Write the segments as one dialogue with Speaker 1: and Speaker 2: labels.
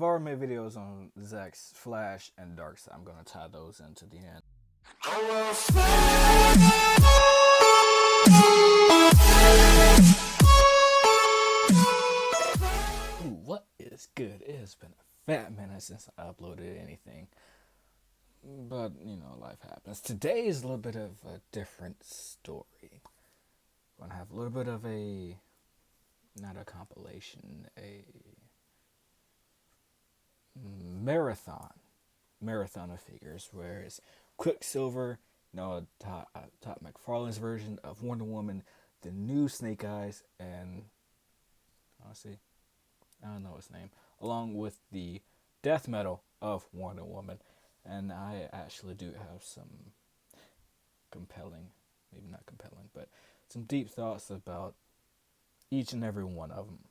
Speaker 1: I've already made videos on Zack's Flash and Darkseid. I'm gonna tie those into the end. Ooh, what is good? It has been a fat minute since I uploaded anything. But, life happens. Today is a little bit of a different story. I'm gonna have a little bit of not a compilation, a marathon of figures, whereas Quicksilver, Todd McFarlane's version of Wonder Woman, the new Snake Eyes, and honestly, I don't know his name, along with the death metal of Wonder Woman. And I actually do have some maybe not compelling, but some deep thoughts about each and every one of them,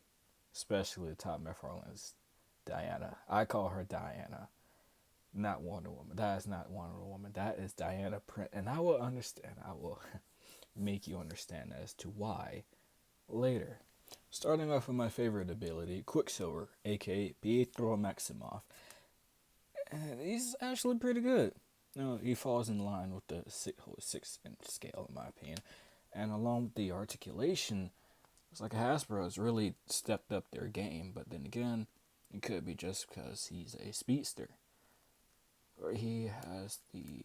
Speaker 1: especially Todd McFarlane's Diana. I call her Diana, not Wonder Woman. That is not Wonder Woman. That is Diana Prince. And I will understand. I will make you understand as to why later. Starting off with my favorite ability, Quicksilver, aka Pietro Maximoff. And he's actually pretty good. He falls in line with the 6-inch scale, in my opinion. And along with the articulation, it's like Hasbro has really stepped up their game. But then again, it could be just because he's a speedster. Or he has the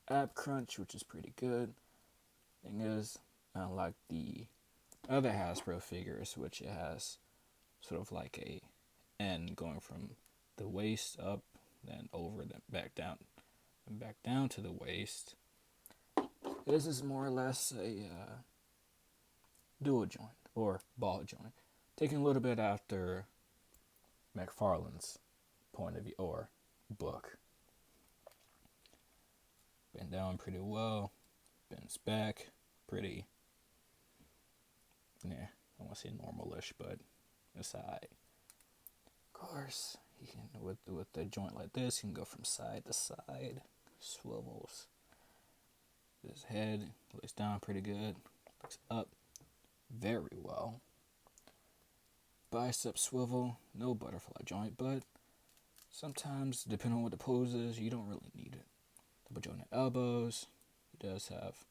Speaker 1: ab crunch, which is pretty good. Thing is, unlike the other Hasbro figures, which it has sort of like a N going from the waist up, then over, then back down, and back down to the waist. This is more or less a dual joint or ball joint, taking a little bit after McFarlane's point of view or book. Bend down pretty well, bends back pretty. I want to say normalish, but it's alright. Of course, he can with the joint like this, you can go from side to side, swivels. His head looks down pretty good, looks up very well. Bicep swivel, no butterfly joint, but sometimes, depending on what the pose is, you don't really need it. Double jointed elbows. He does have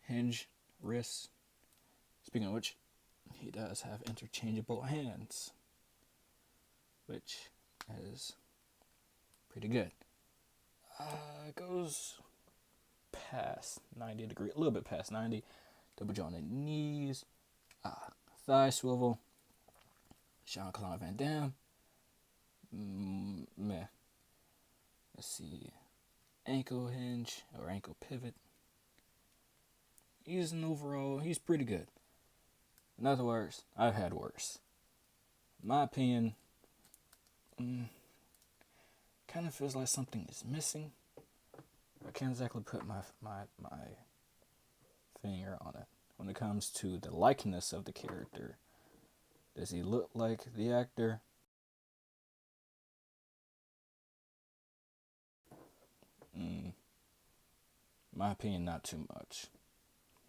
Speaker 1: hinge wrists. Speaking of which, he does have interchangeable hands, which is pretty good. It goes past 90 degrees, a little bit past 90. Double jointed knees, thigh swivel. Jean-Claude Van Damme. Let's see. Ankle hinge or ankle pivot. He's pretty good. In other words, I've had worse. In my opinion, kind of feels like something is missing. I can't exactly put my finger on it. When it comes to the likeness of the character, does he look like the actor? In my opinion, not too much.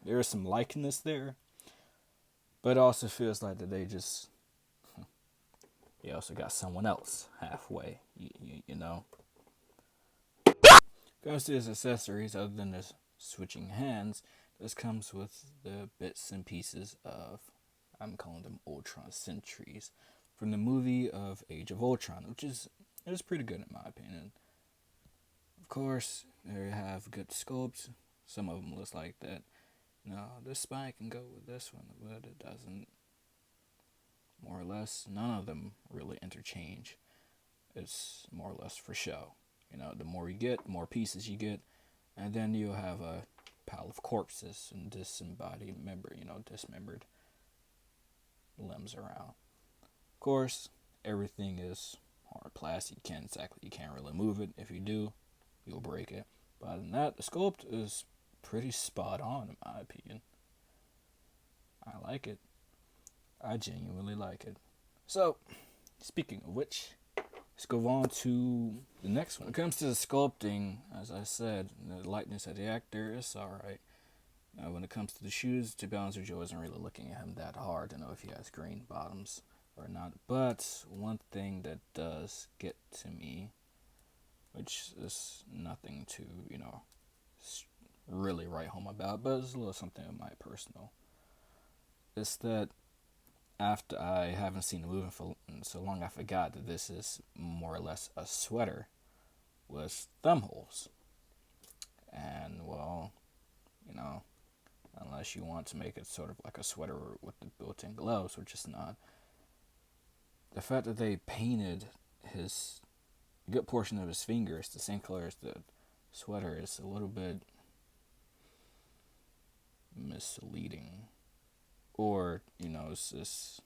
Speaker 1: There is some likeness there, but it also feels like that they also got someone else halfway, you know. Comes to his accessories, other than the switching hands, this comes with the bits and pieces of, I'm calling them Ultron Sentries, from the movie of Age of Ultron, which is pretty good in my opinion. Of course, they have good sculpts. Some of them looks like that. This spine can go with this one, but it doesn't. More or less, none of them really interchange. It's more or less for show. The more you get, the more pieces you get, and then you'll have a pile of corpses and disembodied dismembered limbs around. Of course, everything is hard plastic. You can't really move it. If you do, you'll break it. But other than that, the sculpt is pretty spot on in my opinion. I like it. I genuinely like it. So, speaking of which, let's go on to the next one. When it comes to the sculpting, as I said, the likeness of the actor is alright. When it comes to the shoes, to be honest with you, I wasn't really looking at him that hard to know if he has green bottoms. or not. But one thing that does get to me, which is nothing to, really write home about, but it's a little something of my personal, is that after I haven't seen the movie for so long, I forgot that this is more or less a sweater with thumb holes. And, well, you know, unless you want to make it sort of like a sweater with the built-in gloves, which is not. The fact that they painted his a good portion of his fingers the same color as the sweater is a little bit misleading. Or, it's just,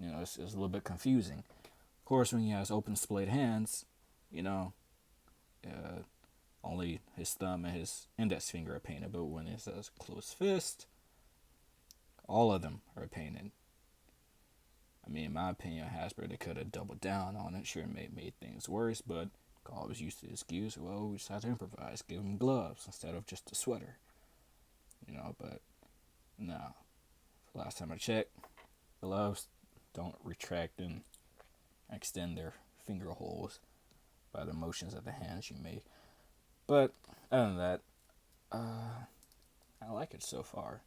Speaker 1: it's a little bit confusing. Of course, when he has open splayed hands, uh, only his thumb and his index finger are painted, but when he has a closed fist, all of them are painted. I mean, in my opinion, Hasbro, they could have doubled down on it. Sure, made things worse, but always used the excuse, well, we just had to improvise, give him gloves instead of just a sweater. But no. Last time I checked, gloves don't retract and extend their finger holes by the motions of the hands you make. But other than that, I like it so far.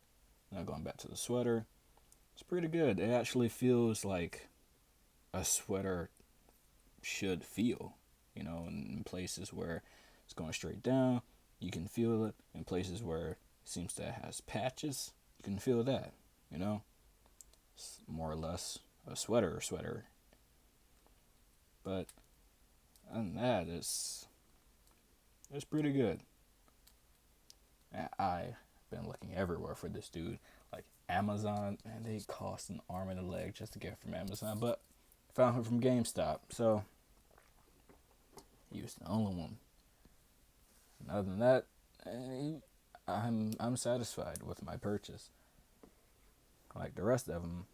Speaker 1: Now going back to the sweater, it's pretty good. It actually feels like a sweater should feel. In places where it's going straight down, you can feel it. In places where it seems that it has patches, you can feel that. It's more or less a sweater. But other than that, it's pretty good. And I've been looking everywhere for this dude. Like Amazon, and they cost an arm and a leg just to get it from Amazon. But found him from GameStop, so he was the only one. And other than that, I'm satisfied with my purchase. Like the rest of them,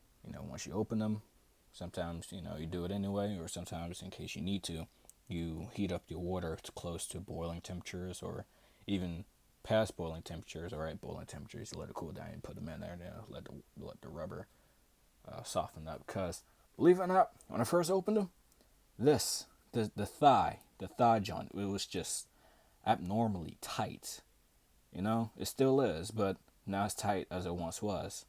Speaker 1: once you open them, sometimes you do it anyway, or sometimes in case you need to, you heat up your water to close to boiling temperatures, or even past boiling temperatures, or at boiling temperatures, you let it cool down and put them in there, and let the rubber soften up. Because believe it or not, when I first opened them, the thigh joint, it was just abnormally tight. It still is, but not as tight as it once was.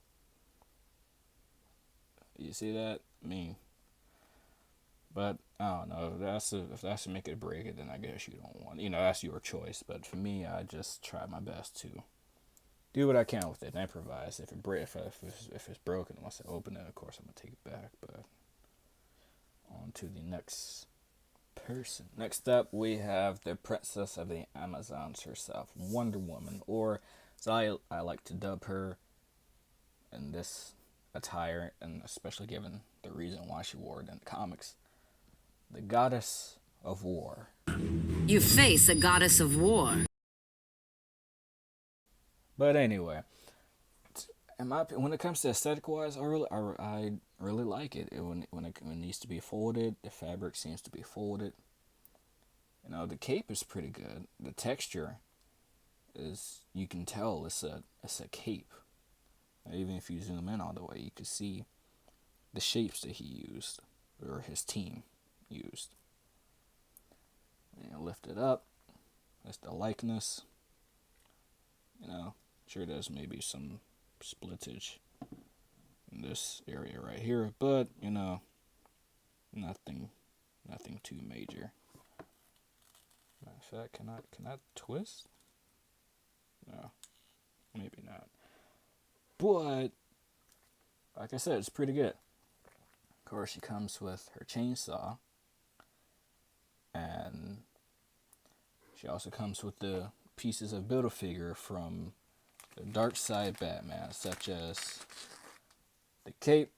Speaker 1: You see that? But I don't know. If that's to make it break it, then I guess you don't want. That's your choice. But for me, I just try my best to do what I can with it and improvise. If it's broken, once I open it, of course I'm gonna take it back. But on to the next person. Next up, we have the princess of the Amazons herself, Wonder Woman, or as I like to dub her in this attire, and especially given the reason why she wore it in the comics, the goddess of war.
Speaker 2: You face a goddess of war.
Speaker 1: But anyway, when it comes to aesthetic wise, I really like it. When it needs to be folded, the fabric seems to be folded. The cape is pretty good. The texture is, you can tell it's a cape. Even if you zoom in all the way, you can see the shapes that he used, or his team used. Lift it up. That's the likeness. Sure there's maybe some splittage in this area right here, but nothing too major. Matter of fact, can I twist? No, maybe not. But like I said, it's pretty good. Of course, she comes with her chainsaw, and she also comes with the pieces of Build-A-Figure from the Dark Side Batman, such as the cape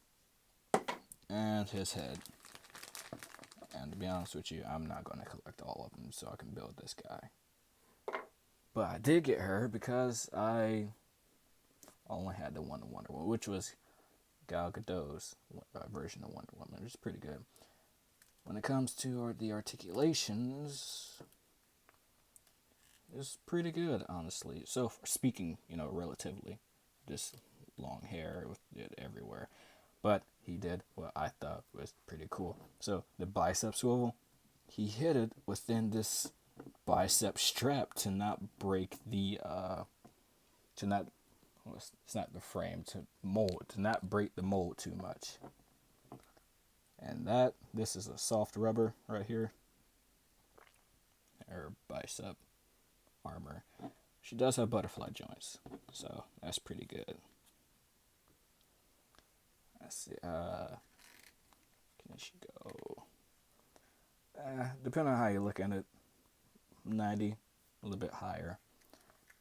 Speaker 1: and his head. And to be honest with you, I'm not going to collect all of them so I can build this guy. But I did get her because I only had the one Wonder Woman, which was Gal Gadot's version of Wonder Woman. It's pretty good. When it comes to the articulations, it's pretty good, honestly. So speaking, relatively, just long hair with it everywhere. But he did what I thought was pretty cool. So the bicep swivel, he hit it within this bicep strap to not break the to not well, it's not the frame, to mold, to not break the mold too much. And this is a soft rubber right here, her bicep armor. She does have butterfly joints, so that's pretty good. Let's see, can she go? Depending on how you look at it, 90, a little bit higher.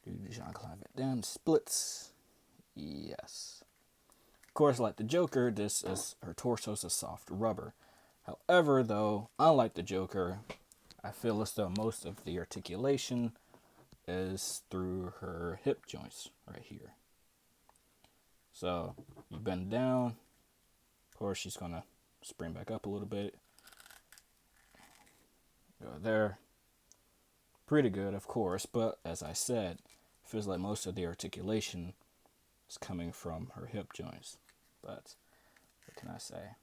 Speaker 1: Do Jean-Claude Van Damme splits? Yes. Of course, like the Joker, her torso is a soft rubber. However, though, unlike the Joker, I feel as though most of the articulation is through her hip joints right here. So you bend down. Of course, she's gonna spring back up a little bit. Go there. Pretty good, of course, but as I said, it feels like most of the articulation is coming from her hip joints. But what can I say?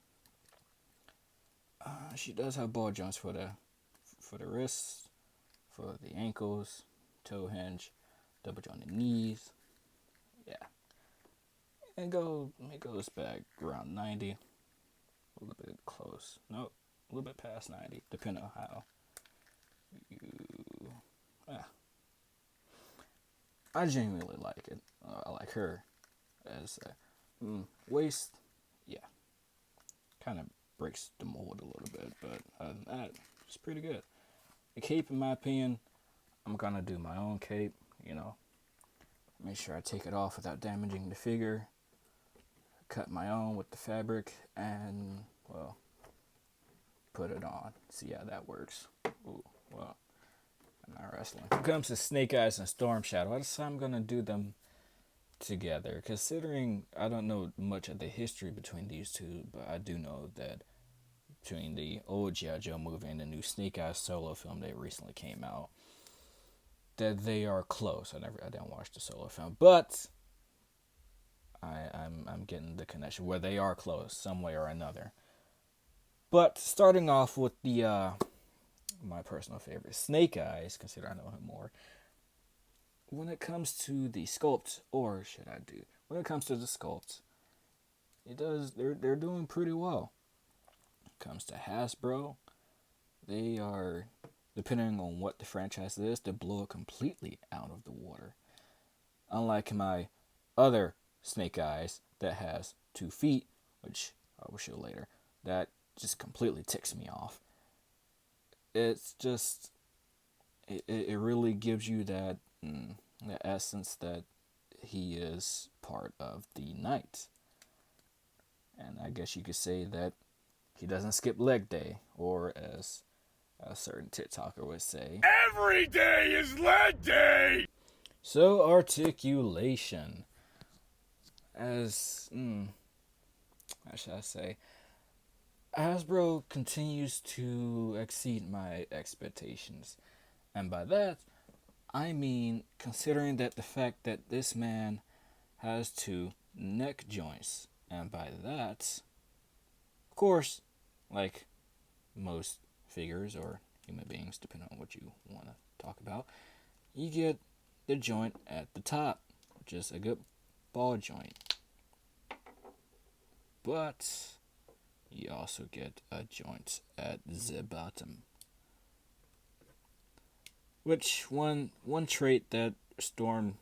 Speaker 1: She does have ball joints for the wrists, for the ankles, toe hinge, double jointed knees. Yeah, it goes back around 90, a little bit close. Nope, a little bit past 90, depending on how you. I genuinely like it. I like her as a waist. Yeah, kind of breaks the mold a little bit, but other than that, it's pretty good. The cape, in my opinion, I'm gonna do my own cape. Make sure I take it off without damaging the figure. Cut my own with the fabric and put it on. See how that works. Ooh, well. Not wrestling. When it comes to Snake Eyes and Storm Shadow, I decided I'm gonna do them together. Considering I don't know much of the history between these two, but I do know that between the old G.I. Joe movie and the new Snake Eyes solo film that recently came out, that they are close. I didn't watch the solo film, but I'm getting the connection where they are close some way or another. But starting off with the my personal favorite, Snake Eyes, consider I know him more. When it comes to the sculpt, when it comes to the sculpt, they're doing pretty well. When it comes to Hasbro, they are, depending on what the franchise is, they blow it completely out of the water. Unlike my other Snake Eyes that has 2 feet, which I will show later, that just completely ticks me off. It's just, it really gives you that the essence that he is part of the night. And I guess you could say that he doesn't skip leg day, or as a certain TikToker would say, every day is leg day! So, articulation. As, how should I say? Hasbro continues to exceed my expectations. And by that, I mean considering that the fact that this man has 2 neck joints. And by that, of course, like most figures or human beings, depending on what you want to talk about, you get the joint at the top, which is a good ball joint. But you also get a joint at the bottom. Which one trait that Storm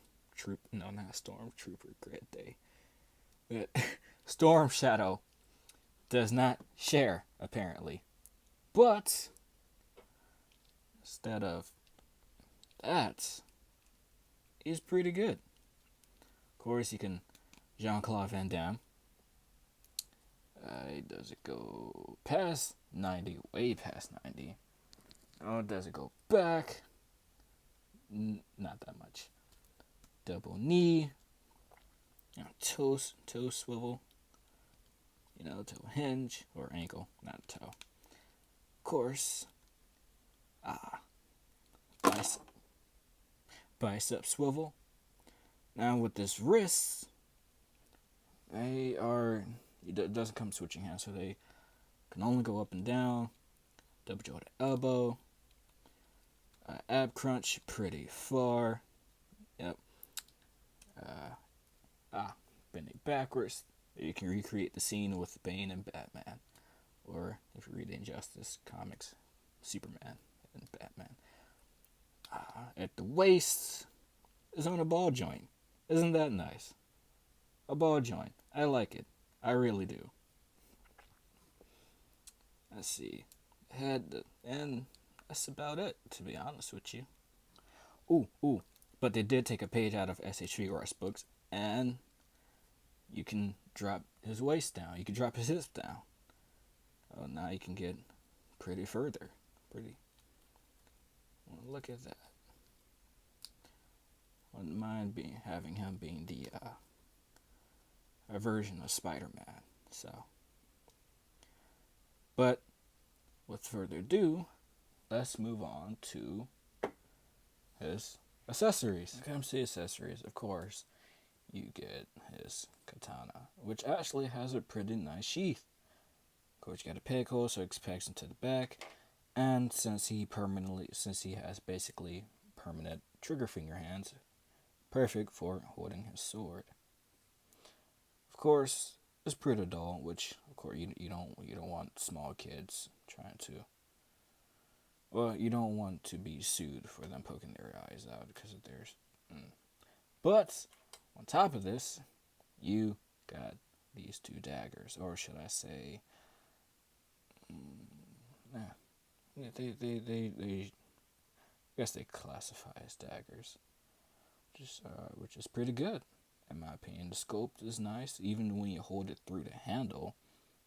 Speaker 1: Shadow does not share, apparently. But instead of that, he's pretty good. Of course, you can Jean-Claude Van Damme. Does it go past 90? Way past 90. Oh, does it go back? Not that much. Double knee. Toe swivel. Toe hinge or ankle, not toe. Of course. Bicep swivel. Now with this wrist, they are It doesn't come switching hands, so they can only go up and down. Double jointed elbow. Ab crunch pretty far. Yep. Bending backwards. You can recreate the scene with Bane and Batman. Or, if you read Injustice comics, Superman and Batman. At the waist is on a ball joint. Isn't that nice? A ball joint. I like it. I really do. Let's see. Head, and that's about it, to be honest with you. Ooh. But they did take a page out of S.H. Figueroa's books, and you can drop his waist down. You can drop his hips down. Oh, now you can get pretty further. Pretty. Well, look at that. Wouldn't mind having him being the a version of Spider-Man. So, but with further ado, let's move on to his accessories. When it comes to accessories, of course, you get his katana, which actually has a pretty nice sheath. Of course, you got a peg hole, so it expects into the back, and since he has basically permanent trigger finger hands, perfect for holding his sword. Of course, it's pretty dull, which of course you don't want small kids trying to. Well, you don't want to be sued for them poking their eyes out because of theirs. But on top of this, you got these two daggers, or should I say, I guess they classify as daggers, which is pretty good, in my opinion. The sculpt is nice, even when you hold it through the handle.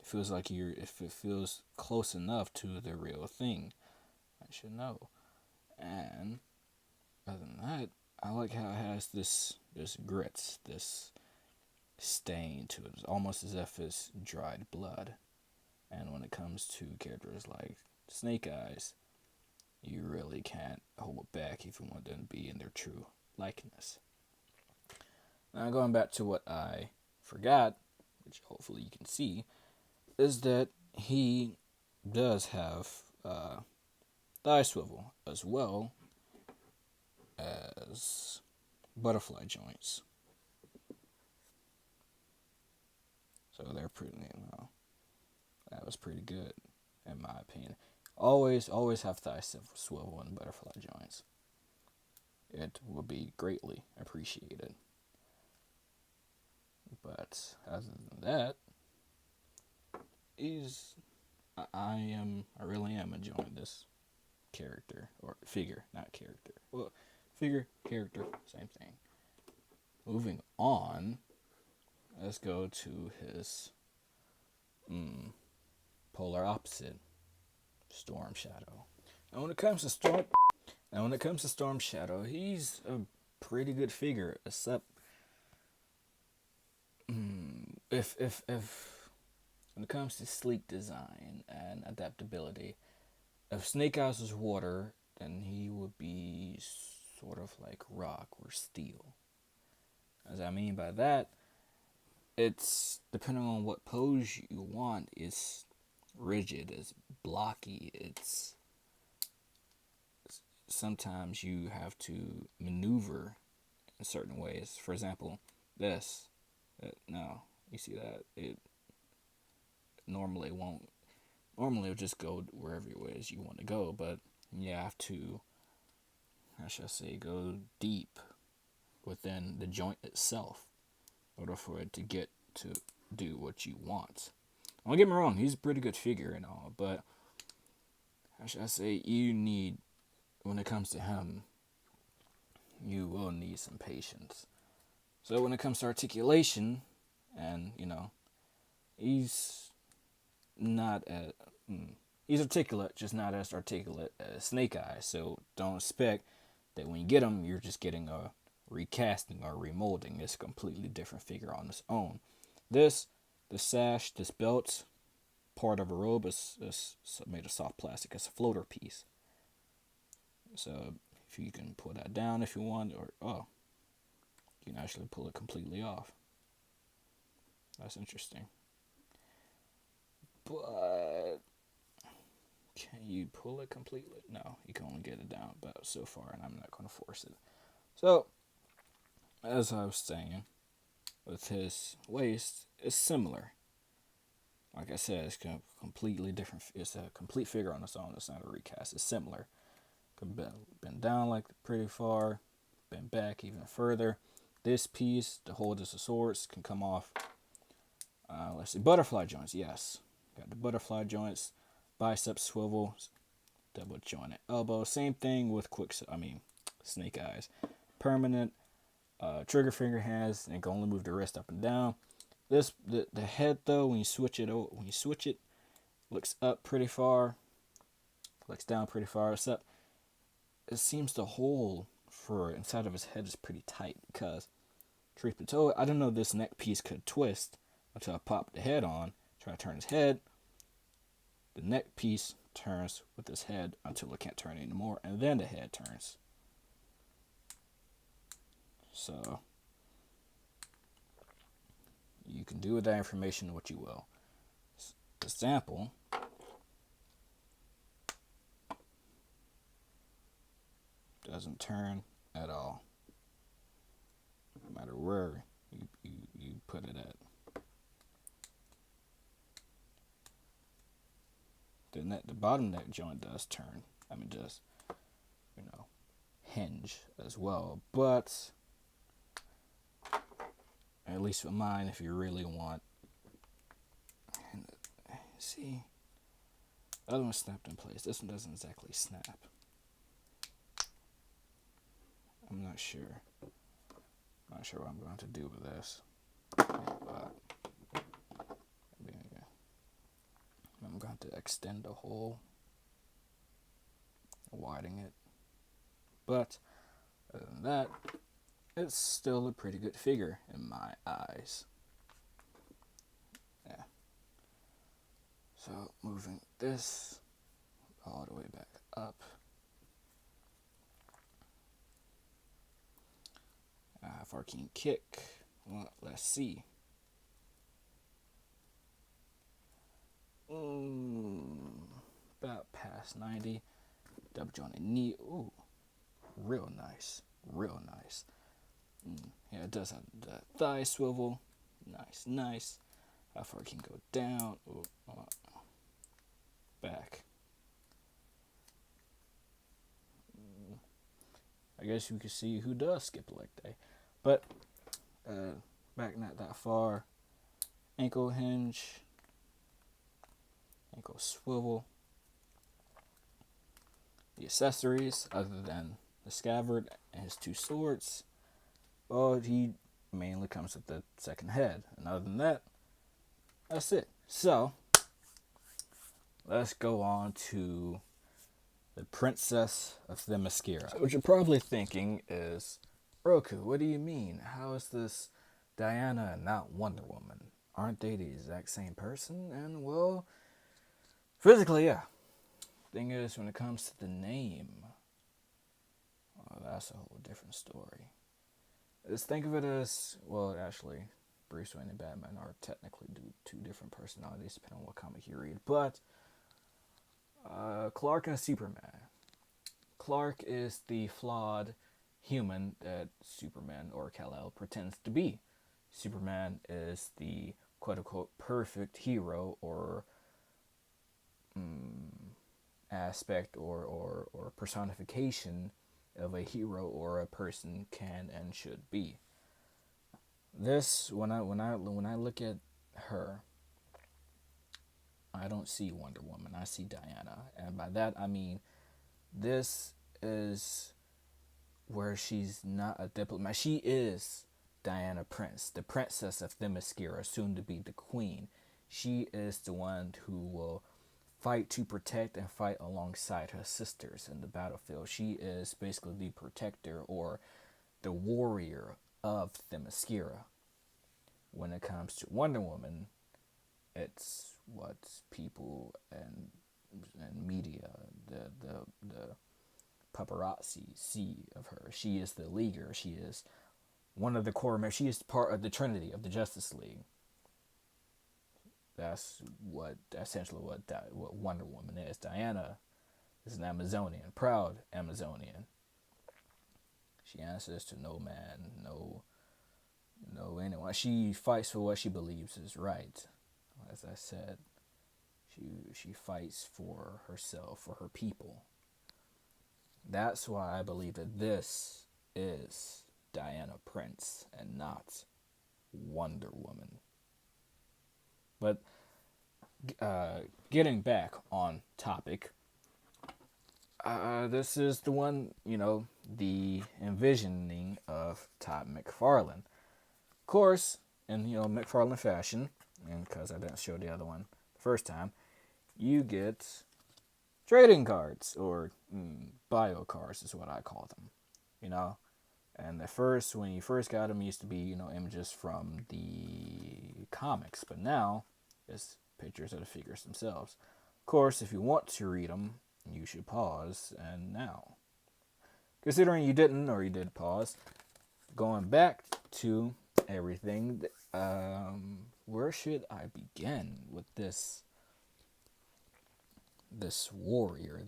Speaker 1: It feels like if it feels close enough to the real thing, I should know. And other than that, I like how it has this grits, this stain to it. It's almost as if it's dried blood. And when it comes to characters like Snake Eyes, you really can't hold back if you want them to be in their true likeness. Now, going back to what I forgot, which hopefully you can see, is that he does have thigh swivel as well as butterfly joints. So they're pretty, that was pretty good, in my opinion. Always have thigh swivel and butterfly joints. It will be greatly appreciated. But other than that, I really am enjoying this character, or figure, not character. Well, figure, character, same thing. Moving on, let's go to his polar opposite, Storm Shadow. And when it comes to Storm Shadow, he's a pretty good figure, except if when it comes to sleek design and adaptability, if Snake Eyes was water, then he would be sort of like rock or steel. As I mean by that, it's depending on what pose you want. It's rigid, it's blocky, it's sometimes you have to maneuver in certain ways. For example, you see that it normally won't. Normally, it'll just go wherever it is you want to go, but you have to, how should I say, go deep within the joint itself in order for it to get to do what you want. Don't get me wrong, he's a pretty good figure and all, but how should I say, when it comes to him, you will need some patience. So when it comes to articulation, and he's articulate, just not as articulate as Snake Eyes. So don't expect that when you get him, you're just getting a recasting or remolding. It's a completely different figure on its own. The sash, this belt, part of a robe is made of soft plastic. It's a floater piece. So if you can pull that down if you want, you can actually pull it completely off. That's interesting. but can you pull it completely? No, you can only get it down about so far, and I'm not going to force it. So, as I was saying, with his waist, it's similar. Like I said, it's completely different. It's a complete figure on its own. It's not a recast. It's similar. Could bend down like pretty far, bend back even further. This piece, to hold as the swords, can come off. Let's see, butterfly joints. Yes, got the butterfly joints. Bicep swivel, double jointed elbow. Same thing with snake eyes. Permanent. Trigger finger hands, and can only move the wrist up and down. The head though, when you switch it, looks up pretty far, looks down pretty far. Except it seems the hole for inside of his head is pretty tight because, truth be told, I don't know if this neck piece could twist until I pop the head on. Try to turn his head. The neck piece turns with his head until it can't turn anymore, and then the head turns. So you can do with that information what you will. The sample doesn't turn at all, no matter where you put it at. The bottom neck joint does turn. Does, hinge as well. But at least with mine, if you really want. And see, the other one snapped in place. This one doesn't exactly snap. I'm not sure. Not sure what I'm going to do with this. But I'm going to extend the hole, widen it. But other than that, it's still a pretty good figure in my eyes. Yeah. So moving this all the way back up. How far can you kick? Well, let's see. About past 90. Double jointed knee. Ooh, real nice. Real nice. Yeah, it does have the thigh swivel. Nice. How far it can go down. Ooh, back. I guess you can see who does skip leg day. But back not that far. Ankle hinge. Ankle swivel. The accessories, other than the scabbard and his two swords, well, he mainly comes with the second head. And other than that, that's it. So, let's go on to the Princess of Themyscira. So what you're probably thinking is, Roku, what do you mean? How is this Diana and not Wonder Woman? Aren't they the exact same person? And, well, physically, yeah. Thing is, when it comes to the name, that's a whole different story. Just think of it as, well, actually, Bruce Wayne and Batman are technically two different personalities, depending on what comic you read. But Clark and Superman. Clark is the flawed human that Superman or Kal-El pretends to be. Superman is the quote-unquote perfect hero or aspect or personification of a hero or a person can and should be. This, when I look at her, I don't see Wonder Woman. I see Diana, and by that I mean this is where she's not a diplomat. She is Diana Prince, the princess of Themyscira, soon to be the queen. She is the one who will fight to protect and fight alongside her sisters in the battlefield. She is basically the protector or the warrior of Themyscira. When it comes to Wonder Woman, it's what people and media, the paparazzi see of her. She is the leaguer. She is one of the core members. She is part of the Trinity of the Justice League. That's what essentially what Wonder Woman is. Diana is an Amazonian, proud Amazonian. She answers to no man, no anyone. She fights for what she believes is right. As I said, she fights for herself, for her people. That's why I believe that this is Diana Prince and not Wonder Woman. But getting back on topic, this is the one, the envisioning of Todd McFarlane. Of course, in McFarlane fashion, and because I didn't show the other one the first time, you get trading cards, or bio cards is what I call them. And when you first got them, used to be images from the comics, but now it's pictures of the figures themselves. Of course, if you want to read them, you should pause. And now, considering you didn't, or you did pause, going back to everything, where should I begin with this warrior,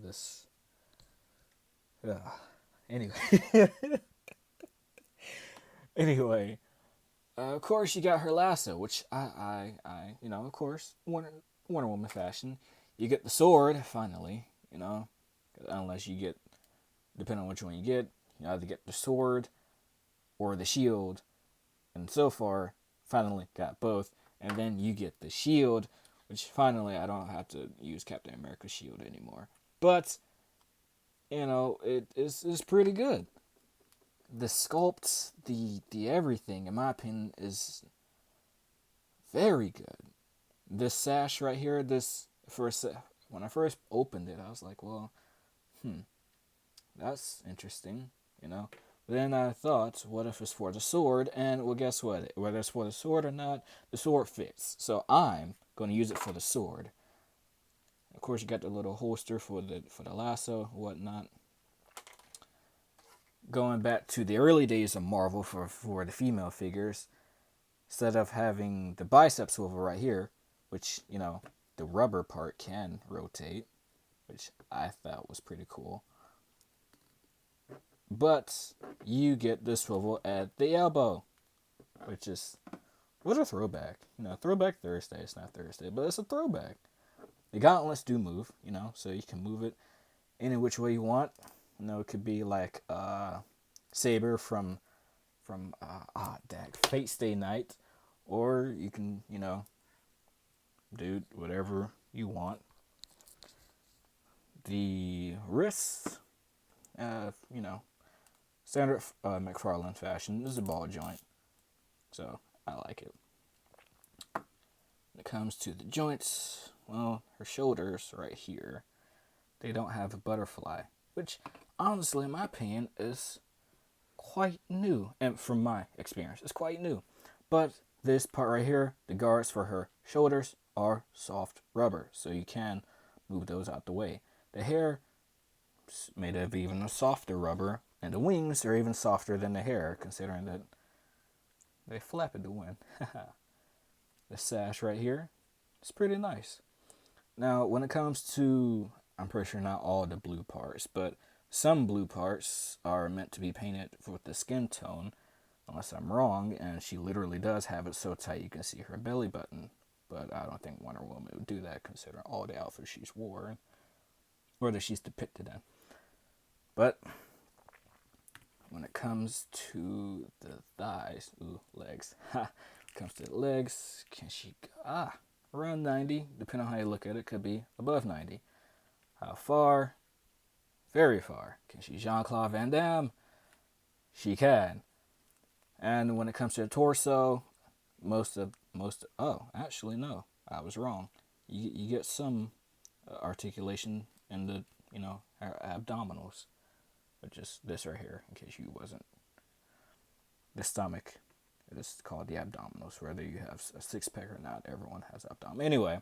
Speaker 1: anyway. Anyway, of course you got her lasso, which I of course, Wonder Woman fashion. You get the sword, finally, unless you get, depending on which one you get, you either get the sword or the shield, and so far, finally got both, and then you get the shield, which finally I don't have to use Captain America's shield anymore. But, it is pretty good. The sculpt, the everything, in my opinion, is very good. This sash right here, when I first opened it, I was like, well, that's interesting, Then I thought, what if it's for the sword? And, well, guess what? Whether it's for the sword or not, the sword fits. So I'm going to use it for the sword. Of course, you got the little holster for the lasso, whatnot. Going back to the early days of Marvel for the female figures, instead of having the bicep swivel right here, which, the rubber part can rotate, which I thought was pretty cool. But you get the swivel at the elbow, which is, what a throwback. Throwback Thursday. It's not Thursday, but it's a throwback. The gauntlets do move, so you can move it any which way you want. It could be like Saber from Fate Stay Night, or you can, do whatever you want. The wrists, standard McFarlane fashion. This is a ball joint, so I like it. When it comes to the joints, well, her shoulders right here, they don't have a butterfly, which honestly, in my opinion, is quite new. And from my experience, it's quite new. But this part right here, the guards for her shoulders are soft rubber, so you can move those out the way. The hair is made of even a softer rubber, and the wings are even softer than the hair, considering that they flap in the wind. The sash right here, it's pretty nice. Now, when it comes to, I'm pretty sure not all the blue parts, but some blue parts are meant to be painted with the skin tone, unless I'm wrong, and she literally does have it so tight you can see her belly button. But I don't think Wonder Woman would do that, considering all the outfits she's worn, or that she's depicted in. But when it comes to the thighs, legs, when it comes to the legs, can she go? Around 90, depending on how you look at it, could be above 90. How far? Very far. Can she Jean-Claude Van Damme? She can. And when it comes to the torso, actually no, I was wrong. You get some articulation in the, her abdominals, which is this right here, in case you wasn't. The stomach, it is called the abdominals, whether you have a six-pack or not, everyone has abdomen. Anyway,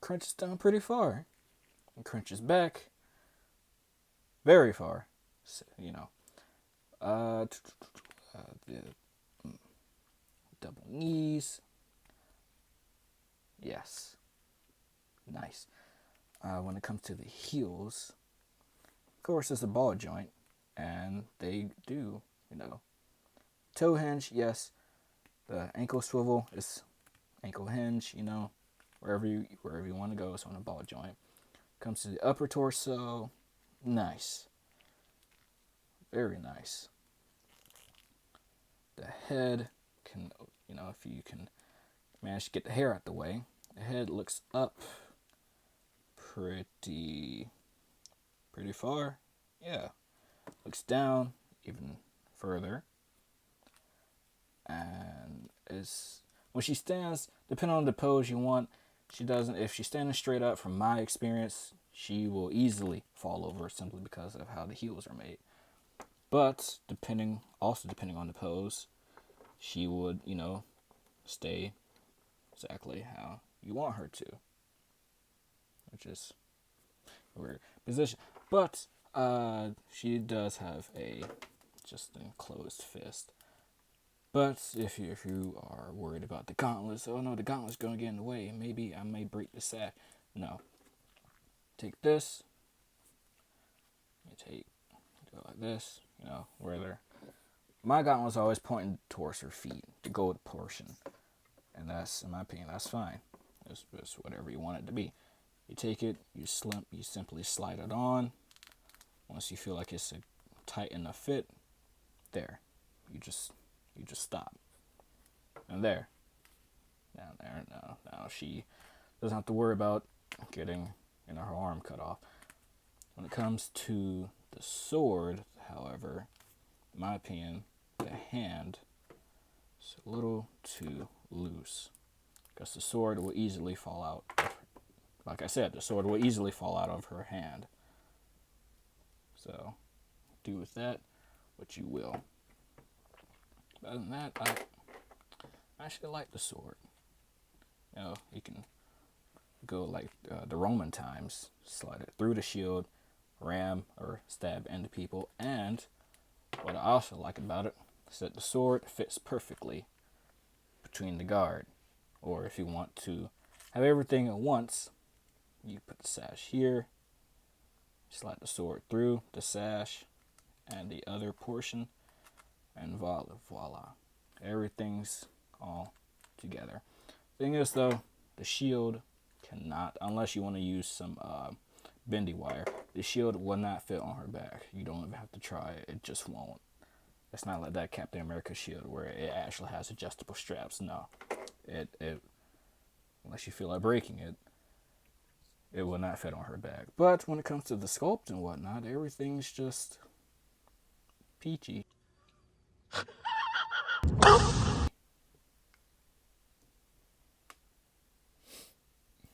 Speaker 1: crunches down pretty far, and crunches back very far, the double knees, Yes. Nice. When it comes to the heels, of course, it's a ball joint, and they do, toe hinge, yes. The ankle swivel is ankle hinge, wherever you want to go, it's on a ball joint. Comes to the upper torso, nice. Very nice. The head can, if you can manage to get the hair out the way, the head looks up pretty far. Yeah. Looks down even further. And when she stands, depending on the pose you want, she doesn't. If she's standing straight up, from my experience, she will easily fall over simply because of how the heels are made. But depending on the pose, she would, stay exactly how you want her to, which is a weird position. But she does have just an closed fist. But if you are worried about the gauntlets, oh no, the gauntlet's going to get in the way, maybe I may break the sack. No. Take this. Go like this, where they're. My gauntlet's always pointing towards her feet, the gold portion. And that's, in my opinion, that's fine. It's whatever you want it to be. You take it, you simply slide it on. Once you feel like it's a tight enough fit, there. You just stop. And there. Down there. Now she doesn't have to worry about getting her arm cut off. When it comes to the sword, however, in my opinion, the hand is a little too loose. Because the sword will easily fall out. Like I said, the sword will easily fall out of her hand. So, do with that what you will. But other than that, I actually like the sword. You can go like the Roman times, slide it through the shield, ram or stab into people. And what I also like about it is that the sword fits perfectly between the guard. Or if you want to have everything at once, you put the sash here, slide the sword through the sash and the other portion, and voila. Everything's all together. Thing is though, the shield cannot, unless you want to use some bendy wire, the shield will not fit on her back. You don't even have to try it just won't. It's not like that Captain America shield where it actually has adjustable straps. No, it unless you feel like breaking it, it will not fit on her back. But when it comes to the sculpt and whatnot, everything's just peachy.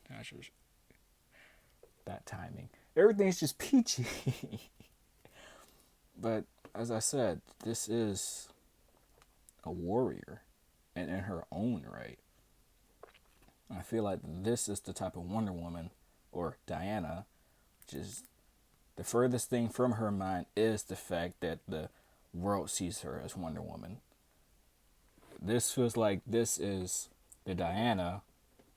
Speaker 1: Gosh, that timing. Everything's just peachy. But as I said, this is a warrior, and in her own right. I feel like this is the type of Wonder Woman, or Diana, which is the furthest thing from her mind is the fact that the world sees her as Wonder Woman. This feels like this is the Diana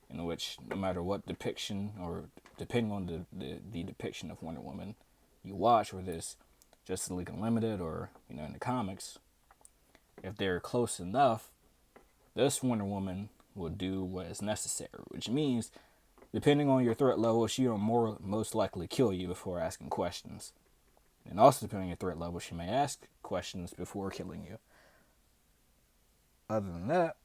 Speaker 1: in which no matter what depiction or depending on the depiction of Wonder Woman you watch, whether it's Justice League Unlimited or in the comics, if they're close enough, this Wonder Woman will do what is necessary, which means depending on your threat level, she will most likely kill you before asking questions. And also depending on your threat level, she may ask questions before killing you. Other than that,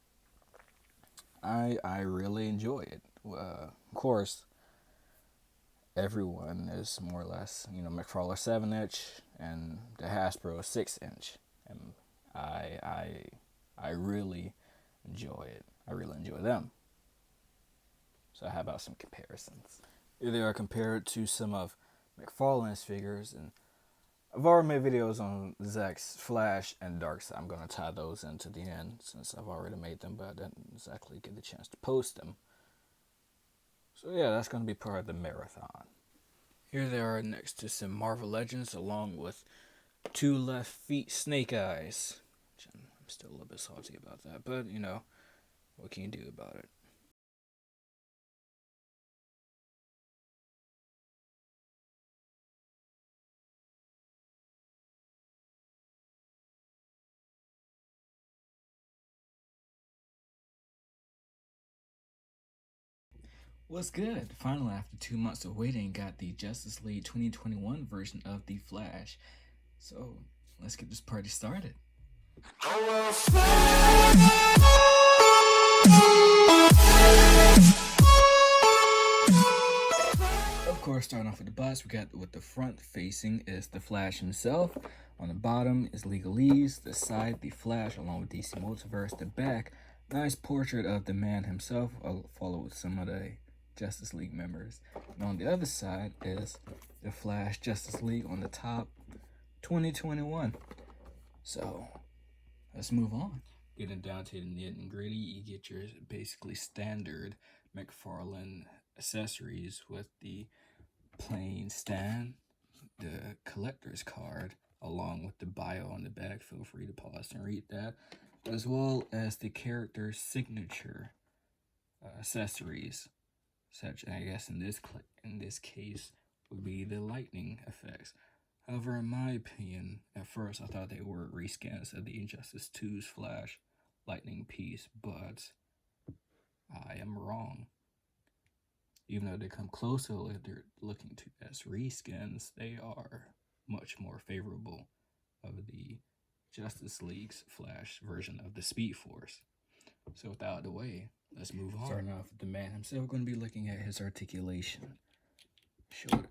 Speaker 1: I really enjoy it. Of course, everyone is more or less, McFarlane 7-inch and the Hasbro 6-inch, and I really enjoy it. I really enjoy them. So how about some comparisons? Here they are compared to some of McFarlane's figures, and I've already made videos on Zack's Flash and Darkseid. I'm going to tie those into the end since I've already made them, but I didn't exactly get the chance to post them. So yeah, that's going to be part of the marathon. Here they are next to some Marvel Legends along with 2 left feet Snake Eyes. I'm still a little bit salty about that, but what can you do about it? What's good? Finally, after 2 months of waiting, got the Justice League 2021 version of The Flash. So, let's get this party started. Of course, starting off with the box, we got with the front facing is the Flash himself. On the bottom is Legalese. The side, the Flash, along with DC Multiverse. The back, nice portrait of the man himself, followed with some of the Justice League members. And on the other side is the Flash Justice League on the top, 2021. So, let's move on. Getting down to the nitty and gritty, you get your basically standard McFarlane accessories with the plain stand, the collector's card, along with the bio on the back. Feel free to pause and read that, as well as the character's signature accessories, such I guess in this case would be the lightning effects. However, in my opinion, at first I thought they were reskins of the Injustice 2's Flash lightning piece, but I am wrong. Even though they come close to what they're looking to as reskins, they are much more favorable of the Justice League's Flash version of the Speed Force. So without the way, let's move on. Starting off with the man himself, we're going to be looking at his articulation.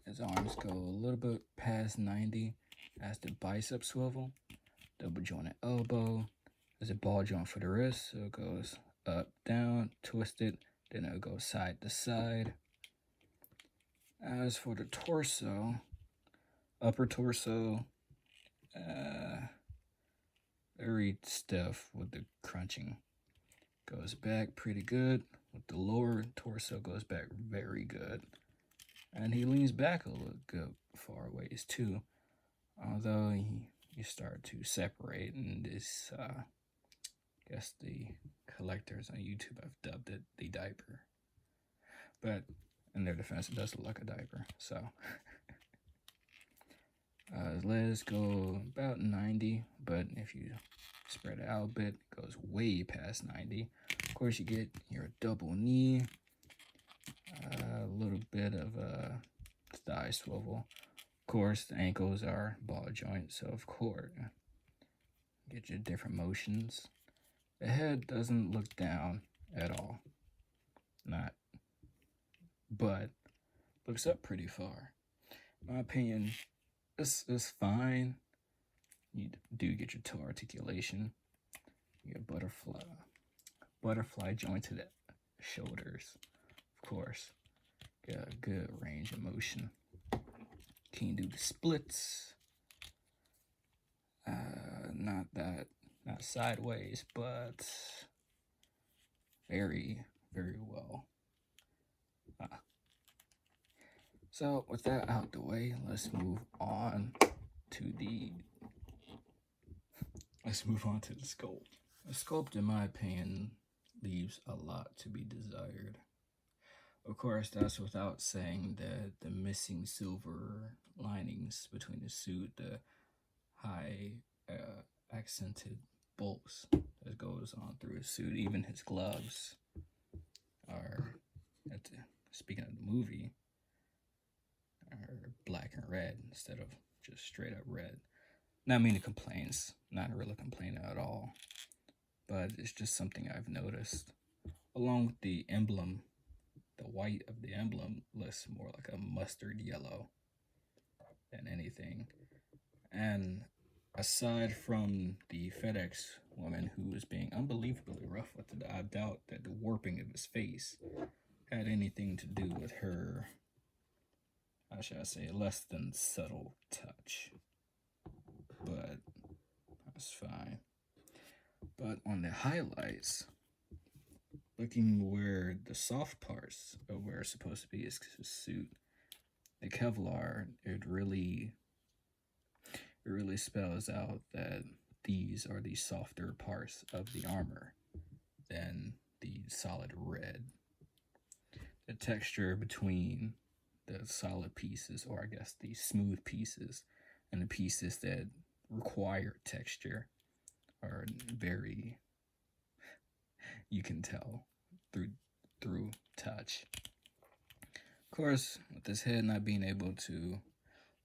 Speaker 1: His arms go a little bit past 90 as the bicep swivel, double jointed elbow, there's a ball joint for the wrist, so it goes up, down, twisted, then it'll go side to side. As for the torso, upper torso, very stiff with the crunching. Goes back pretty good. With the lower torso goes back very good. And he leans back a little good far ways too. Although you start to separate, and this, I guess the collectors on YouTube have dubbed it the diaper. But in their defense, it does look like a diaper. So his legs go about 90, but if you spread it out a bit, it goes way past 90. Of course, you get your double knee, a little bit of a thigh swivel. Of course, the ankles are ball joint, so of course, get your different motions. The head doesn't look down at all. But looks up pretty far. In my opinion, it's fine. You do get your toe articulation. You get butterfly joint to the shoulders. Of course, got a good range of motion. Can do the splits. Not sideways, but very, very well. So with that out the way, let's move on to the sculpt. The sculpt, in my opinion, leaves a lot to be desired. Of course, that's without saying that the missing silver linings between the suit, the high accented bolts that goes on through his suit, even his gloves are, speaking of the movie, are black and red instead of just straight up red. Not many complaints, not really complaining at all, but it's just something I've noticed. Along with the emblem, the white of the emblem looks more like a mustard yellow than anything. And aside from the FedEx woman who was being unbelievably rough with it, I doubt that the warping of his face had anything to do with her, how should I say, less than subtle touch. But that's fine. But on the highlights, looking where the soft parts of where it's supposed to be his suit, the Kevlar, it really spells out that these are the softer parts of the armor than the solid red. The texture between the solid pieces, or I guess the smooth pieces, and the pieces that require texture are very, you can tell through touch. Of course, with his head not being able to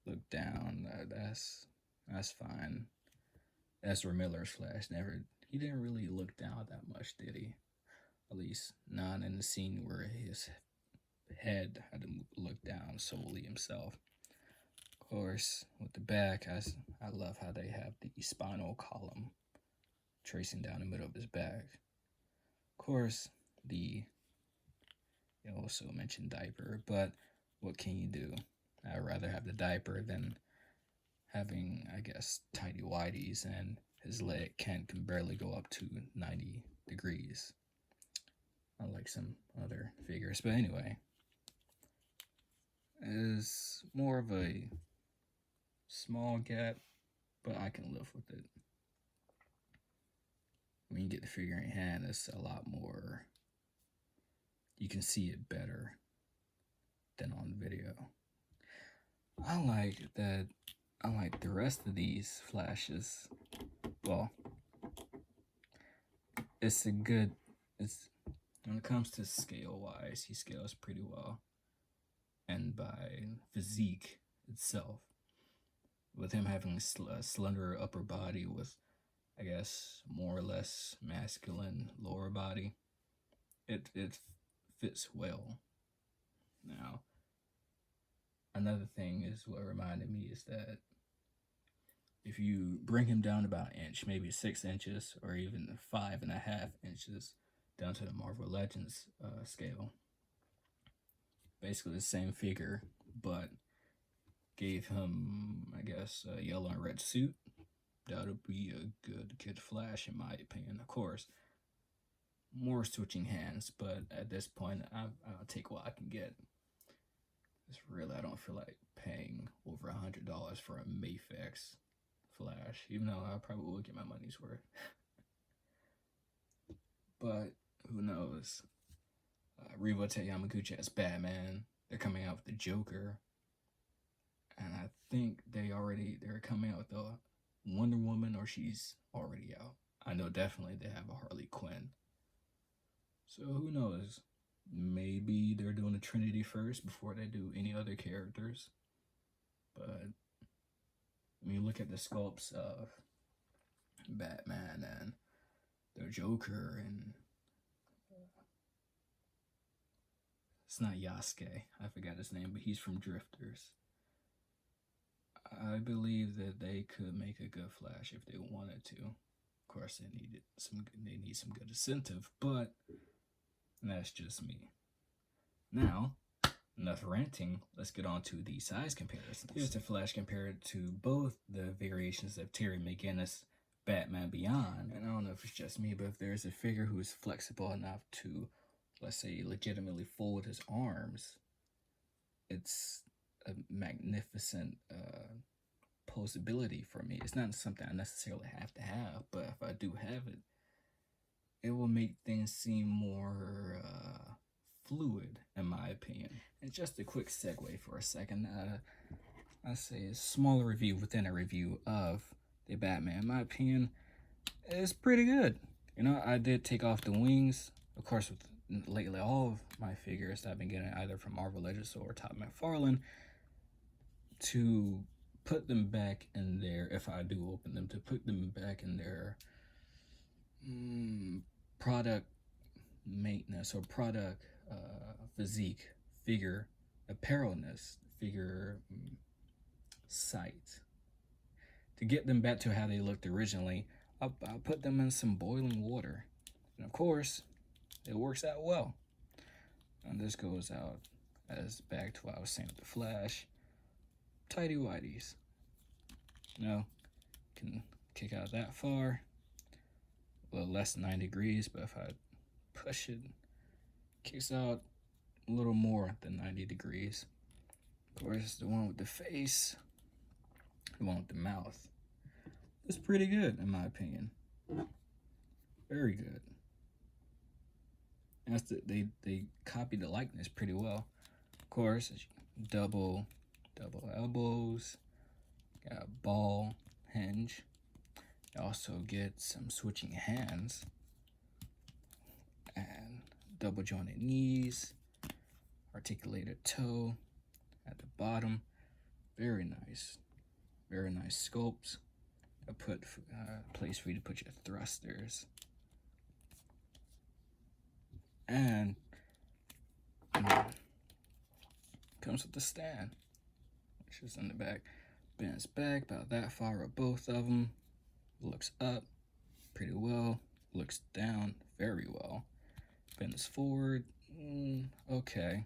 Speaker 1: look down, that's fine. Ezra Miller's Flash he didn't really look down that much, did he? At least not in the scene where his head had to look down solely himself. Of course, with the back, I love how they have the spinal column tracing down the middle of his back. Of course, you also mentioned diaper, but what can you do? I'd rather have the diaper than having, I guess, tidy whities, and his leg can barely go up to 90 degrees. Unlike some other figures. But anyway, it's more of a small gap, but I can live with it. When you get the figure in hand, it's a lot more, you can see it better than on video. I like the rest of these Flashes. Well, when it comes to scale wise, he scales pretty well. And by physique itself, with him having a slender upper body with, I guess, more or less masculine lower body, it fits well. Now, another thing is what reminded me is that if you bring him down about an inch, maybe 6 inches, or even 5.5 inches, down to the Marvel Legends scale, basically the same figure, but gave him, I guess, a yellow and red suit, that would be a good Kid Flash, in my opinion. Of course, more switching hands, but at this point, I'll take what I can get. It's really, I don't feel like paying over $100 for a Mayfix Flash, even though I probably will get my money's worth. But who knows? Rivota Yamaguchi as Batman. They're coming out with the Joker, and I think they're coming out with the Wonder Woman, or she's already out. I know definitely they have a Harley Quinn. So who knows? Maybe they're doing a Trinity first before they do any other characters. But when you look at the sculpts of Batman and the Joker, and it's not Yasuke, I forgot his name, but he's from Drifters. I believe that they could make a good Flash if they wanted to. Of course, they need some good incentive, but that's just me. Now, enough ranting. Let's get on to the size comparisons. Here's the Flash compared to both the variations of Terry McGinnis, Batman Beyond. And I don't know if it's just me, but if there's a figure who's flexible enough to, let's say, legitimately fold his arms, it's a magnificent posability for me. It's not something I necessarily have to have, but if I do have it, it will make things seem more fluid, in my opinion. And just a quick segue for a second. I say a smaller review within a review of the Batman. In my opinion, is pretty good. You know, I did take off the wings. Of course, with lately all of my figures that I've been getting either from Marvel Legends or Todd McFarlane, to put them back in there, if I do open them, to put them back in their product maintenance or product physique, figure apparelness, figure sight. To get them back to how they looked originally, I'll put them in some boiling water. And of course, it works out well. And this goes out as back to what I was saying with the Flash. Tidy whities. You know, can kick out that far. A little less than 9 degrees, but if I push it, kicks out a little more than 90 degrees. Of course, the one with the face, the one with the mouth, it's pretty good in my opinion. Very good. They copied the likeness pretty well. Of course, double elbows, got a ball hinge. You also get some switching hands and double jointed knees. articulated toe at the bottom. Very nice. Very nice sculpt. A place for you to put your thrusters. And comes with the stand, which is in the back. Bends back about that far of both of them. Looks up pretty well. Looks down very well. Bends forward. Okay.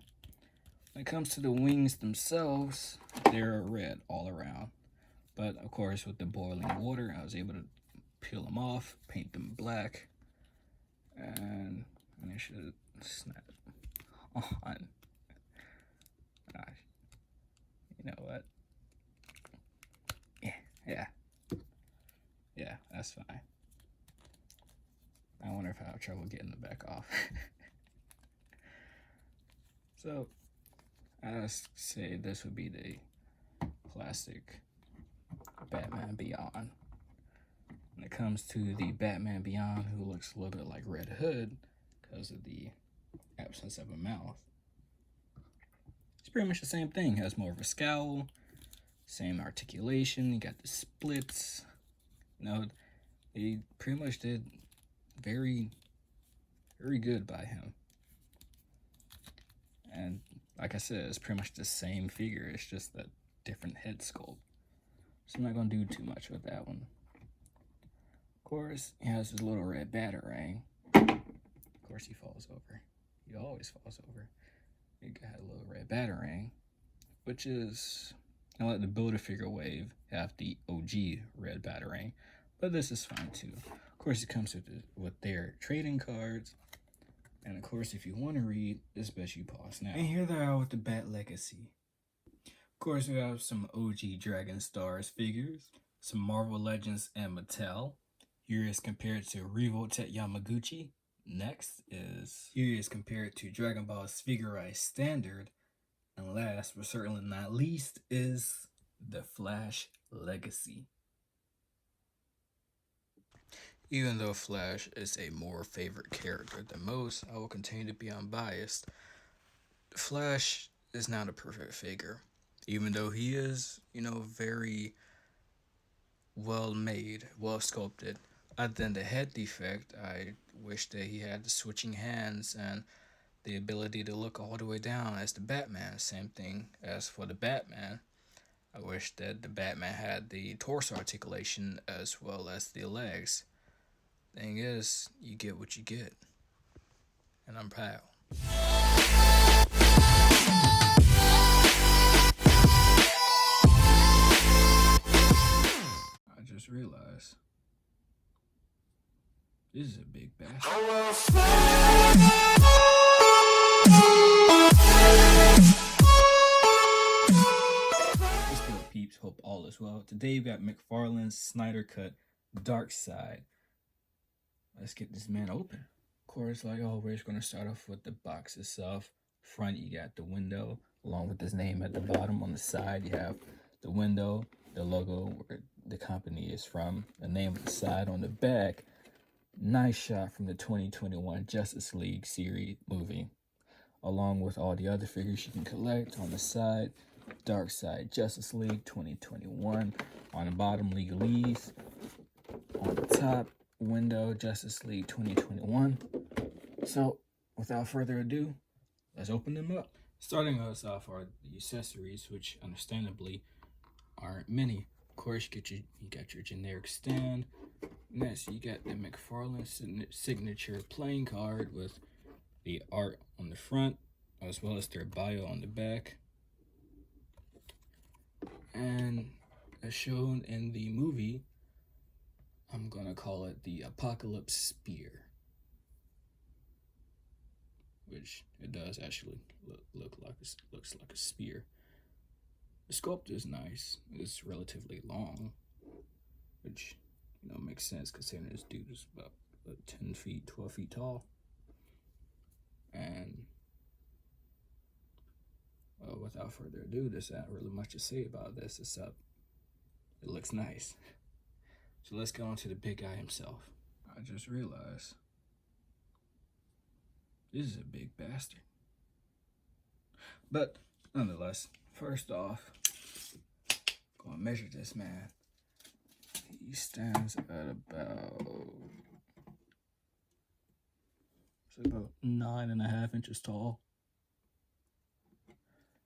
Speaker 1: When it comes to the wings themselves, they're red all around. But of course, with the boiling water, I was able to peel them off, paint them black, and I should snap on. You know what? Yeah, that's fine. I wonder if I have trouble getting the back off. So, I say this would be the classic Batman Beyond. When it comes to the Batman Beyond, who looks a little bit like Red Hood because of the absence of a mouth, it's pretty much the same thing. Has more of a scowl, same articulation. You got the splits. They pretty much did very, very good by him. And like I said, it's pretty much the same figure. It's just a different head sculpt. So I'm not going to do too much with that one. Of course, he has his little red batarang. Of course, he falls over. He always falls over. He got a little red batarang, which is, I let the Build-A-Figure wave have the OG red batarang, but this is fine too. Of course, it comes with their trading cards. And of course, if you want to read, it's best you pause now. And here they are with the Bat Legacy. Of course, we have some OG Dragon Stars figures, some Marvel Legends and Mattel. Here is compared to Revoltech Yamaguchi. Next is here is compared to Dragon Ball's Figurized Standard. And last, but certainly not least, is the Flash Legacy. Even though Flash is a more favorite character than most, I will continue to be unbiased. Flash is not a perfect figure. Even though he is, very well made, well sculpted. Other than the head defect, I wish that he had the switching hands and the ability to look all the way down as the Batman. Same thing as for the Batman. I wish that the Batman had the torso articulation as well as the legs. Thing is, you get what you get. And I'm proud. I just realized this is a big bastard. What's good, peeps? Hope all is well. Today we got McFarlane's Snyder Cut Dark Side. Let's get this man open. Of course, like always, going to start off with the box itself. Front, you got the window, along with his name at the bottom. On the side, you have the window, the logo, where the company is from, the name of the side. On the back, nice shot from the 2021 Justice League series movie, along with all the other figures you can collect. On the side, Dark Side Justice League 2021. On the bottom, Legalese. On the top, window, Justice League 2021. So, without further ado, let's open them up. Starting us off are the accessories, which understandably aren't many. Of course, you got your generic stand. Next, you got the McFarlane signature playing card with the art on the front, as well as their bio on the back. And as shown in the movie, I'm gonna call it the Apocalypse Spear, which it does actually looks like a spear. The sculpt is nice. It's relatively long, which makes sense considering this dude is about 10 feet, 12 feet tall. And without further ado, there's not really much to say about this except it looks nice. So let's go on to the big guy himself. I just realized this is a big bastard. But nonetheless, first off, gonna measure this man. He stands at about 9.5 inches tall.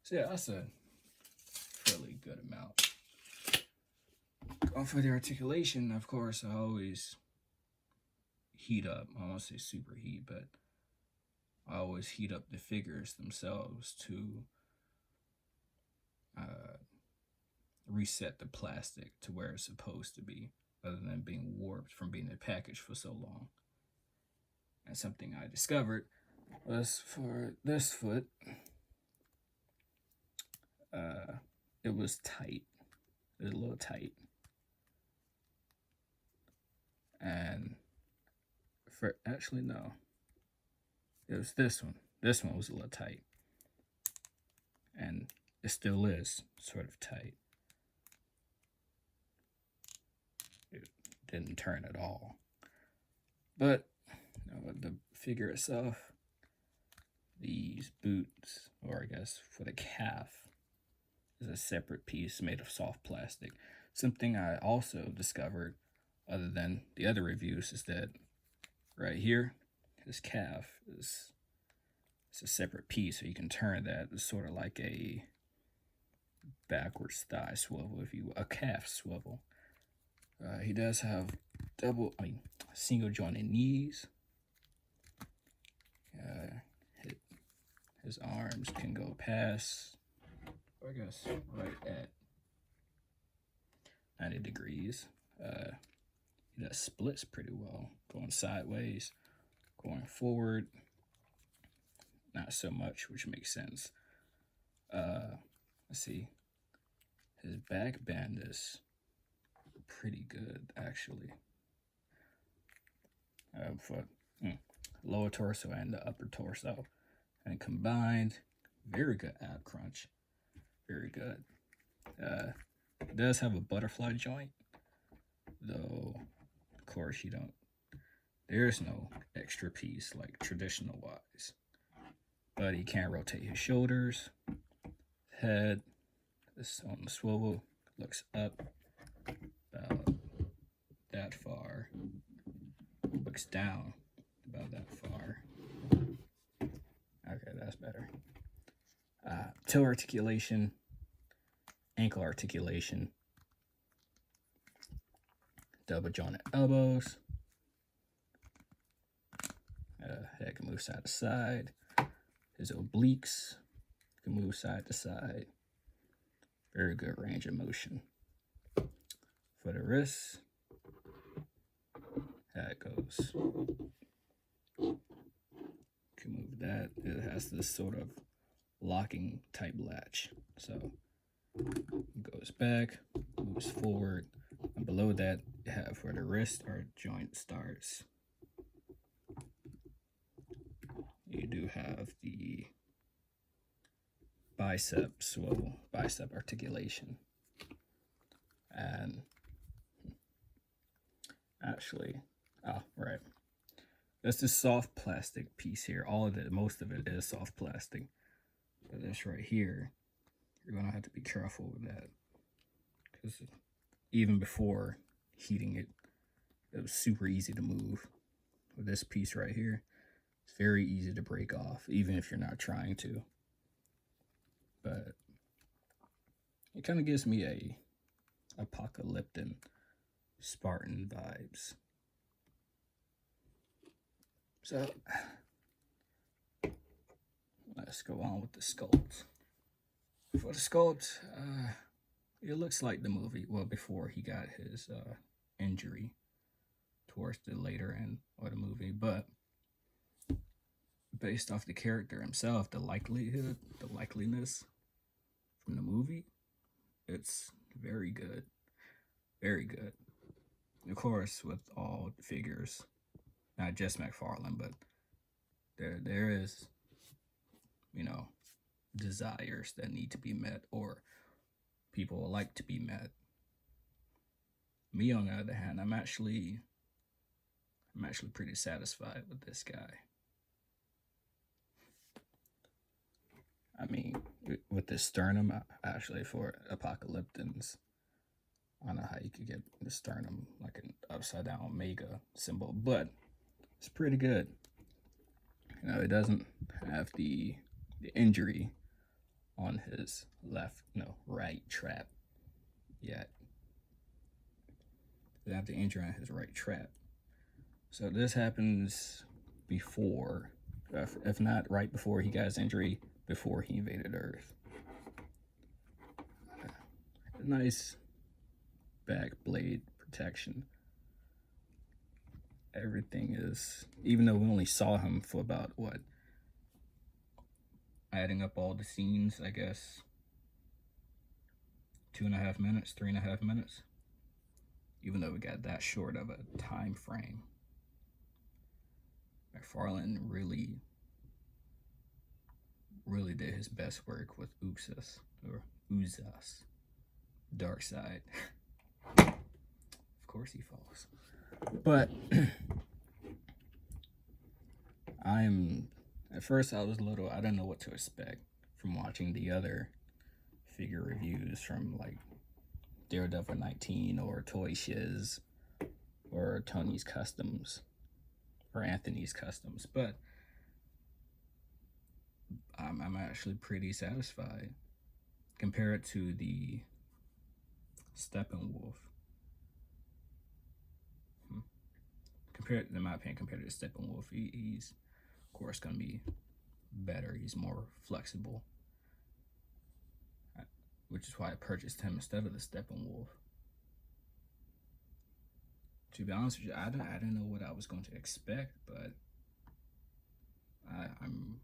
Speaker 1: So yeah, that's a fairly good amount. For the articulation, of course, I always heat up. I won't say superheat, but I always heat up the figures themselves to reset the plastic to where it's supposed to be, other than being warped from being in the package for so long. And something I discovered was for this foot, it was tight. It was a little tight. And actually, no. It was this one. This one was a little tight. And it still is sort of tight. It didn't turn at all. But the figure itself, these boots, or I guess for the calf, is a separate piece made of soft plastic. Something I also discovered, other than the other reviews, is that right here, this calf it's a separate piece, so you can turn that. It's sort of like a backwards thigh swivel, a calf swivel. He does have single jointed knees. His arms can go past, I guess, right at 90 degrees. He does splits pretty well, going sideways, going forward, not so much, which makes sense. Let's see. His back bend is pretty good, actually. For lower torso and the upper torso. And combined, very good ab crunch. Very good. It does have a butterfly joint, though, of course, there's no extra piece like traditional wise. But he can rotate his shoulders, head, this on the swivel, looks up about that far, looks down about that far. Okay, that's better. Toe articulation, ankle articulation, double jointed elbows. Head can move side to side. His obliques can move side to side. Very good range of motion. For the wrists, that goes. Can move that. It has this sort of locking type latch. So it goes back, moves forward, and below that you have where the wrist or joint starts. You do have the bicep swivel, bicep articulation. And actually, right. That's this soft plastic piece here. Most of it is soft plastic. But this right here, you're gonna have to be careful with that. Because even before heating it, it was super easy to move. With this piece right here, it's very easy to break off, even if you're not trying to. But it kind of gives me a apocalyptic Spartan vibes. So let's go on with the sculpt. For the sculpt, it looks like the movie. Well, before he got his injury towards the later end of the movie, but based off the character himself, the likeliness from the movie, it's very good. Very good. Of course, with all the figures, not just McFarlane, but there is, desires that need to be met or people like to be met. Me, on the other hand, I'm actually pretty satisfied with this guy. I mean, with the sternum, actually, for apocalyptans, I don't know how you could get the sternum like an upside down omega symbol, but it's pretty good. You know, it doesn't have the injury on his right trap yet. They have the injury on his right trap. So this happens before, if not right before he got his injury, before he invaded Earth. A nice back blade protection. Everything is, even though we only saw him for about what, adding up all the scenes, I guess 2.5 minutes, 3.5 minutes. Even though we got that short of a time frame, McFarlane really did his best work with Uxas, or Uzas, Dark Side. Of course he falls. But at first I was I didn't know what to expect from watching the other figure reviews from like Daredevil 19 or Toy Shiz or Tony's Customs or Anthony's Customs, but I'm actually pretty satisfied. Compare it to the Steppenwolf. In my opinion, compared to the Steppenwolf, he's of course going to be better. He's more flexible, which is why I purchased him instead of the Steppenwolf. To be honest with you, I didn't know what I was going to expect, but I'm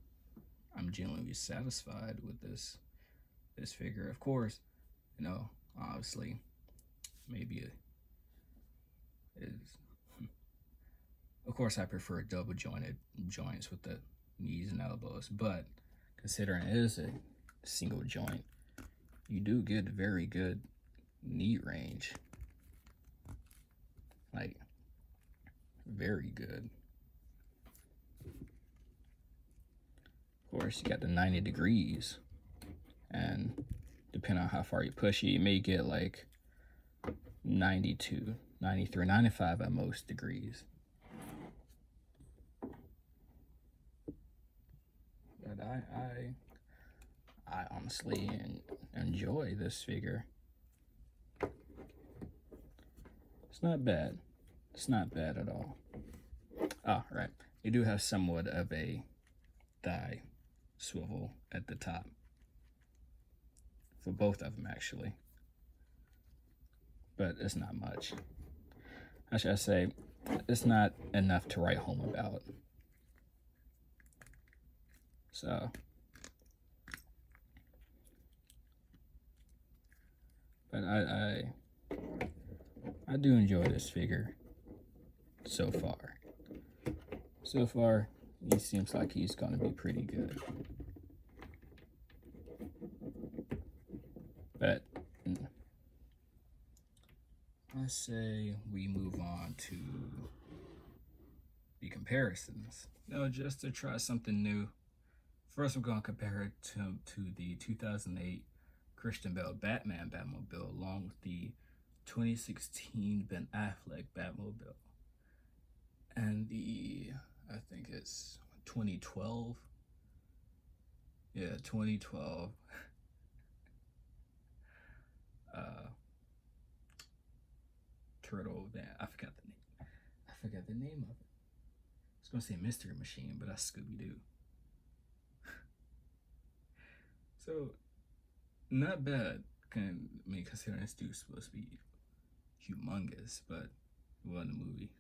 Speaker 1: genuinely satisfied with this figure. Of course, you know, obviously, maybe it is. Of course, I prefer double jointed joints with the knees and elbows, but considering it is a single joint, you do get very good knee range. Like, very good. Of course, you got the 90 degrees, and depending on how far you push it, you may get like 92, 93, 95 at most degrees. But I honestly enjoy this figure. It's not bad. It's not bad at all. Oh, right. They do have somewhat of a thigh swivel at the top. For both of them, actually. But it's not much. How should I say? It's not enough to write home about. So, but I do enjoy this figure so far. So far, he seems like he's going to be pretty good. But let's say we move on to the comparisons. Just to try something new. First, we're going to compare it to the 2008 Christian Bale Batmobile, along with the 2016 Ben Affleck Batmobile, and the, I think it's 2012. Yeah, 2012. Turtle Van. I forgot the name. I forgot the name of it. I was gonna say Mystery Machine, but that's Scooby Doo. So, not bad. Considering this dude's supposed to be humongous, but well, in the movie,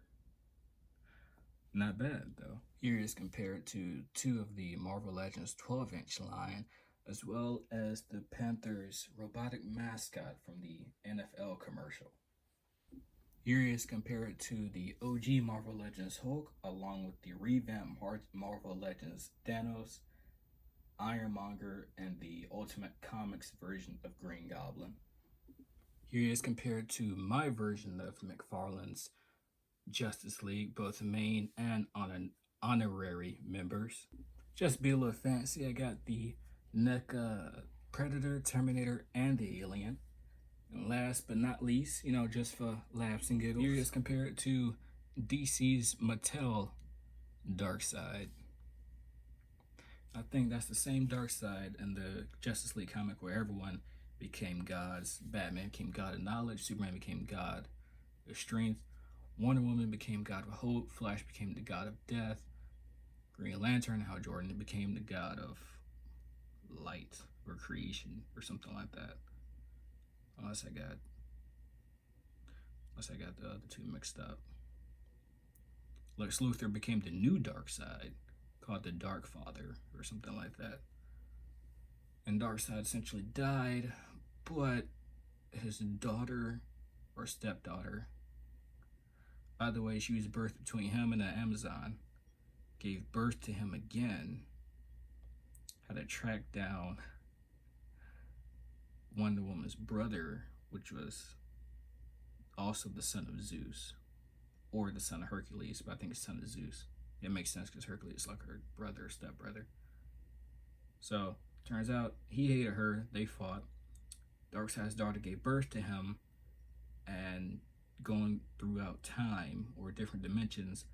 Speaker 1: not bad though. Here is compared to two of the Marvel Legends 12-inch line, as well as the Panthers robotic mascot from the NFL commercial. Here is compared to the OG Marvel Legends Hulk, along with the revamped Marvel Legends Thanos, Ironmonger, and the Ultimate Comics version of Green Goblin. Here is compared to my version of McFarlane's Justice League, both main and honorary members. Just be a little fancy, I got the NECA, Predator, Terminator, and the Alien. And last but not least, just for laughs and giggles, here is compared to DC's Mattel Dark Side. I think that's the same Dark Side in the Justice League comic where everyone became gods. Batman became god of knowledge, Superman became god of strength, Wonder Woman became god of hope, Flash became the god of death, Green Lantern, Hal Jordan, became the god of light or creation or something like that. Unless I got the other two mixed up. Lex Luthor became the new Dark Side, called the Dark Father or something like that. And Darkseid essentially died, but his daughter or stepdaughter, by the way, she was birthed between him and the Amazon, gave birth to him again, had to track down Wonder Woman's brother, which was also the son of Zeus, or the son of Hercules, but I think it's son of Zeus. It makes sense because Hercules is like her brother, stepbrother. So, turns out he hated her, they fought. Darkseid's daughter gave birth to him, and going throughout time or different dimensions,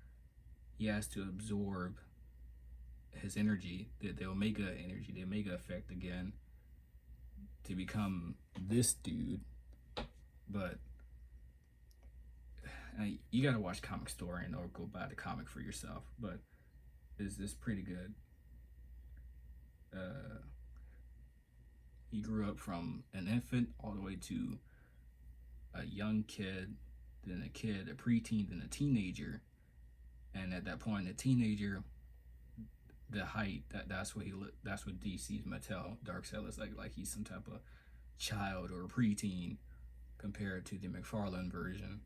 Speaker 1: he has to absorb his energy, the Omega energy, the Omega effect again, to become this dude. But you gotta watch Comic Story or go buy the comic for yourself. But it's pretty good. He grew up from an infant all the way to a young kid, then a kid, a preteen, then a teenager. And at that point, a teenager, the height, that's what DC's Mattel Darkseid looks like he's some type of child or a preteen compared to the McFarlane version.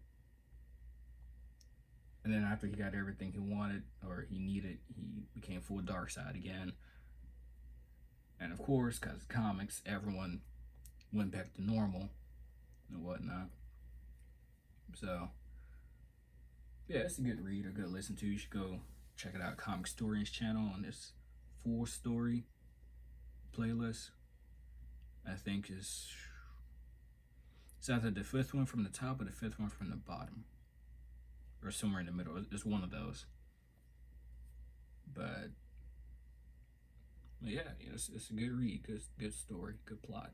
Speaker 1: And then after he got everything he wanted or he needed, he became full Darkseid again. And of course, because comics, everyone went back to normal and whatnot. So, yeah, it's a good read or good listen to. You should go check it out. Comic Story's channel on this full story playlist. I think it's either the fifth one from the top or the fifth one from the bottom, or somewhere in the middle. It's one of those. But yeah, it's a good read, good story, good plot.